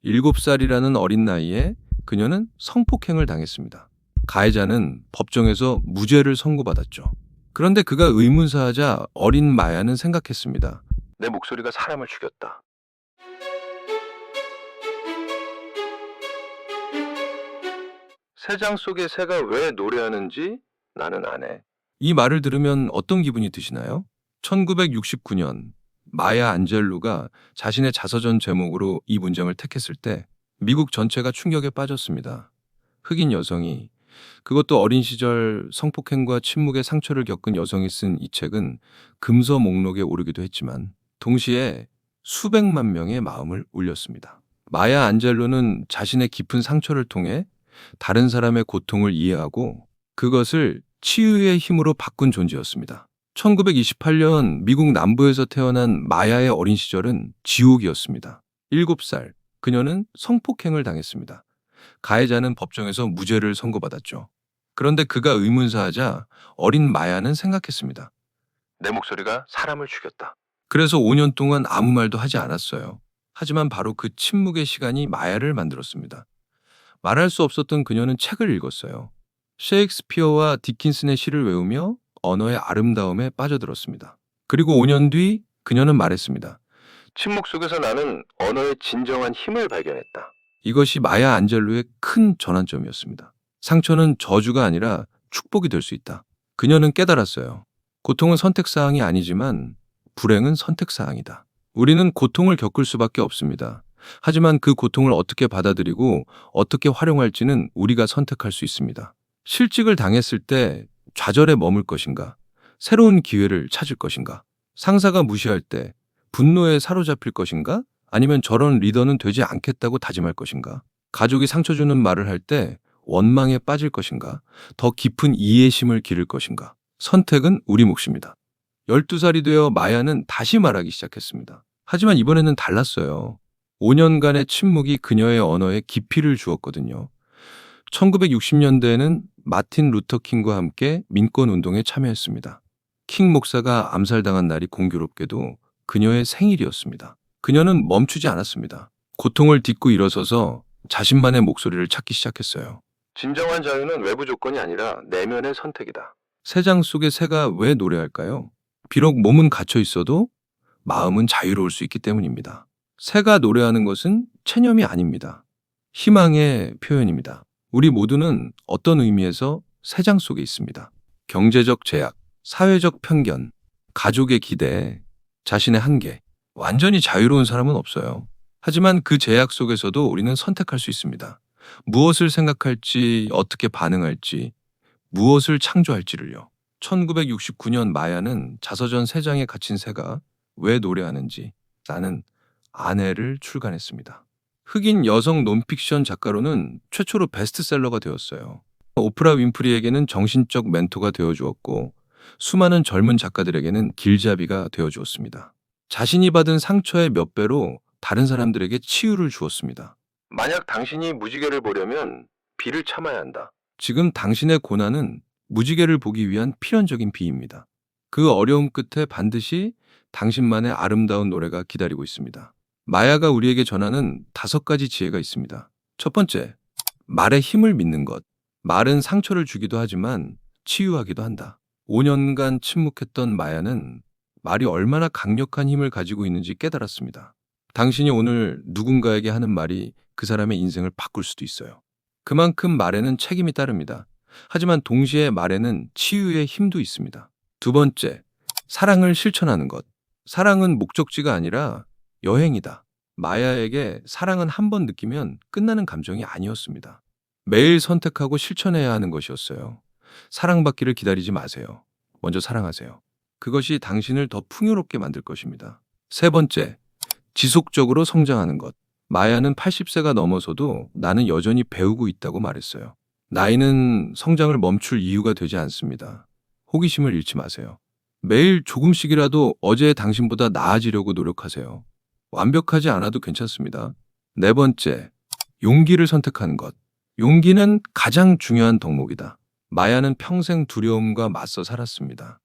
7살이라는 어린 나이에 그녀는 성폭행을 당했습니다. 가해자는 법정에서 무죄를 선고받았죠. 그런데 그가 의문사하자 어린 마야는 생각했습니다. 내 목소리가 사람을 죽였다. 새장 속의 새가 왜 노래하는지 나는 안 해. 이 말을 들으면 어떤 기분이 드시나요? 1969년 마야 안젤루가 자신의 자서전 제목으로 이 문장을 택했을 때 미국 전체가 충격에 빠졌습니다. 흑인 여성이, 그것도 어린 시절 성폭행과 침묵의 상처를 겪은 여성이 쓴 이 책은 금서 목록에 오르기도 했지만 동시에 수백만 명의 마음을 울렸습니다. 마야 안젤루는 자신의 깊은 상처를 통해 다른 사람의 고통을 이해하고 그것을 치유의 힘으로 바꾼 존재였습니다. 1928년 미국 남부에서 태어난 마야의 어린 시절은 지옥이었습니다. 7살, 그녀는 성폭행을 당했습니다. 가해자는 법정에서 무죄를 선고받았죠. 그런데 그가 의문사하자 어린 마야는 생각했습니다. 내 목소리가 사람을 죽였다. 그래서 5년 동안 아무 말도 하지 않았어요. 하지만 바로 그 침묵의 시간이 마야를 만들었습니다. 말할 수 없었던 그녀는 책을 읽었어요. 셰익스피어와 디킨슨의 시를 외우며 언어의 아름다움에 빠져들었습니다. 그리고 5년 뒤 그녀는 말했습니다. 침묵 속에서 나는 언어의 진정한 힘을 발견했다. 이것이 마야 안젤루의 큰 전환점이었습니다. 상처는 저주가 아니라 축복이 될 수 있다. 그녀는 깨달았어요. 고통은 선택사항이 아니지만 불행은 선택사항이다. 우리는 고통을 겪을 수밖에 없습니다. 하지만 그 고통을 어떻게 받아들이고 어떻게 활용할지는 우리가 선택할 수 있습니다. 실직을 당했을 때 좌절에 머물 것인가? 새로운 기회를 찾을 것인가? 상사가 무시할 때 분노에 사로잡힐 것인가? 아니면 저런 리더는 되지 않겠다고 다짐할 것인가? 가족이 상처 주는 말을 할 때 원망에 빠질 것인가? 더 깊은 이해심을 기를 것인가? 선택은 우리 몫입니다. 12살이 되어 마야는 다시 말하기 시작했습니다. 하지만 이번에는 달랐어요. 5년간의 침묵이 그녀의 언어에 깊이를 주었거든요. 1960년대에는 마틴 루터 킹과 함께 민권운동에 참여했습니다. 킹 목사가 암살당한 날이 공교롭게도 그녀의 생일이었습니다. 그녀는 멈추지 않았습니다. 고통을 딛고 일어서서 자신만의 목소리를 찾기 시작했어요. 진정한 자유는 외부 조건이 아니라 내면의 선택이다. 새장 속의 새가 왜 노래할까요? 비록 몸은 갇혀 있어도 마음은 자유로울 수 있기 때문입니다. 새가 노래하는 것은 체념이 아닙니다. 희망의 표현입니다. 우리 모두는 어떤 의미에서 새장 속에 있습니다. 경제적 제약, 사회적 편견, 가족의 기대, 자신의 한계. 완전히 자유로운 사람은 없어요. 하지만 그 제약 속에서도 우리는 선택할 수 있습니다. 무엇을 생각할지, 어떻게 반응할지, 무엇을 창조할지를요. 1969년 마야는 자서전 3장에 갇힌 새가 왜 노래하는지 라는 아내를 출간했습니다. 흑인 여성 논픽션 작가로는 최초로 베스트셀러가 되었어요. 오프라 윈프리에게는 정신적 멘토가 되어주었고 수많은 젊은 작가들에게는 길잡이가 되어주었습니다. 자신이 받은 상처의 몇 배로 다른 사람들에게 치유를 주었습니다. 만약 당신이 무지개를 보려면 비를 참아야 한다. 지금 당신의 고난은 무지개를 보기 위한 필연적인 비입니다. 그 어려움 끝에 반드시 당신만의 아름다운 노래가 기다리고 있습니다. 마야가 우리에게 전하는 5가지 지혜가 있습니다. 첫 번째, 말의 힘을 믿는 것. 말은 상처를 주기도 하지만 치유하기도 한다. 5년간 침묵했던 마야는 말이 얼마나 강력한 힘을 가지고 있는지 깨달았습니다. 당신이 오늘 누군가에게 하는 말이 그 사람의 인생을 바꿀 수도 있어요. 그만큼 말에는 책임이 따릅니다. 하지만 동시에 말에는 치유의 힘도 있습니다. 두 번째, 사랑을 실천하는 것. 사랑은 목적지가 아니라 여행이다. 마야에게 사랑은 한 번 느끼면 끝나는 감정이 아니었습니다. 매일 선택하고 실천해야 하는 것이었어요. 사랑받기를 기다리지 마세요. 먼저 사랑하세요. 그것이 당신을 더 풍요롭게 만들 것입니다. 세 번째, 지속적으로 성장하는 것. 마야는 80세가 넘어서도 나는 여전히 배우고 있다고 말했어요. 나이는 성장을 멈출 이유가 되지 않습니다. 호기심을 잃지 마세요. 매일 조금씩이라도 어제의 당신보다 나아지려고 노력하세요. 완벽하지 않아도 괜찮습니다. 네 번째, 용기를 선택하는 것. 용기는 가장 중요한 덕목이다. 마야는 평생 두려움과 맞서 살았습니다.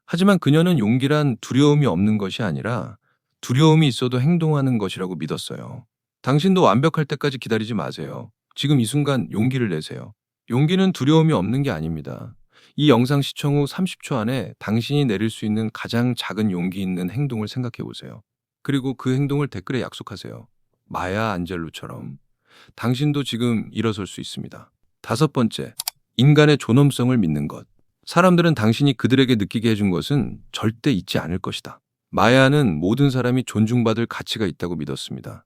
하지만 그녀는 용기란 두려움이 없는 것이 아니라 두려움이 있어도 행동하는 것이라고 믿었어요. 당신도 완벽할 때까지 기다리지 마세요. 지금 이 순간 용기를 내세요. 용기는 두려움이 없는 게 아닙니다. 이 영상 시청 후 30초 안에 당신이 내릴 수 있는 가장 작은 용기 있는 행동을 생각해 보세요. 그리고 그 행동을 댓글에 약속하세요. 마야 안젤로처럼 당신도 지금 일어설 수 있습니다. 다섯 번째, 인간의 존엄성을 믿는 것. 사람들은 당신이 그들에게 느끼게 해준 것은 절대 잊지 않을 것이다. 마야는 모든 사람이 존중받을 가치가 있다고 믿었습니다.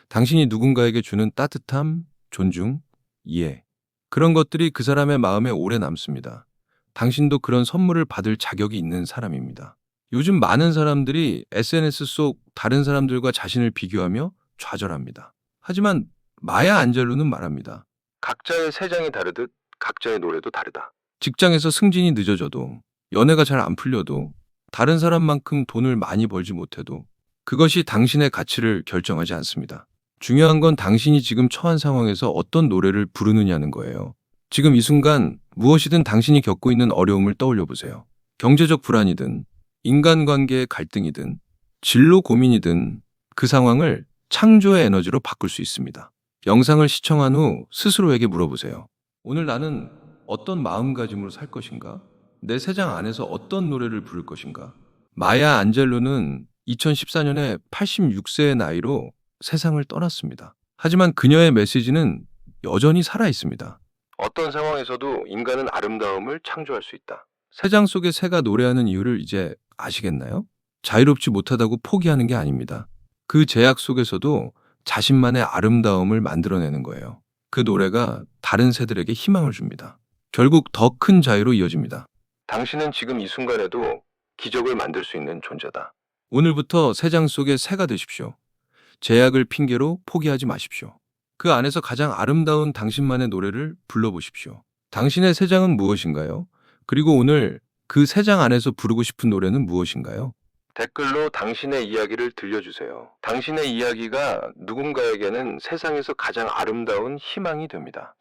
당신이 누군가에게 주는 따뜻함, 존중, 이해. 그런 것들이 그 사람의 마음에 오래 남습니다. 당신도 그런 선물을 받을 자격이 있는 사람입니다. 요즘 많은 사람들이 SNS 속 다른 사람들과 자신을 비교하며 좌절합니다. 하지만 마야 안젤로는 말합니다. 각자의 세상이 다르듯 각자의 노래도 다르다. 직장에서 승진이 늦어져도, 연애가 잘 안 풀려도, 다른 사람만큼 돈을 많이 벌지 못해도 그것이 당신의 가치를 결정하지 않습니다. 중요한 건 당신이 지금 처한 상황에서 어떤 노래를 부르느냐는 거예요. 지금 이 순간 무엇이든 당신이 겪고 있는 어려움을 떠올려 보세요. 경제적 불안이든, 인간관계의 갈등이든, 진로 고민이든 그 상황을 창조의 에너지로 바꿀 수 있습니다. 영상을 시청한 후 스스로에게 물어보세요. 오늘 나는 어떤 마음가짐으로 살 것인가? 내 세상 안에서 어떤 노래를 부를 것인가? 마야 안젤로는 2014년에 86세의 나이로 세상을 떠났습니다. 하지만 그녀의 메시지는 여전히 살아 있습니다. 어떤 상황에서도 인간은 아름다움을 창조할 수 있다. 새장 속의 새가 노래하는 이유를 이제 아시겠나요? 자유롭지 못하다고 포기하는 게 아닙니다. 그 제약 속에서도 자신만의 아름다움을 만들어내는 거예요. 그 노래가 다른 새들에게 희망을 줍니다. 결국 더 큰 자유로 이어집니다. 당신은 지금 이 순간에도 기적을 만들 수 있는 존재다. 오늘부터 새장 속의 새가 되십시오. 제약을 핑계로 포기하지 마십시오. 그 안에서 가장 아름다운 당신만의 노래를 불러보십시오. 당신의 새장은 무엇인가요? 그리고 오늘 그 새장 안에서 부르고 싶은 노래는 무엇인가요? 댓글로 당신의 이야기를 들려주세요. 당신의 이야기가 누군가에게는 세상에서 가장 아름다운 희망이 됩니다.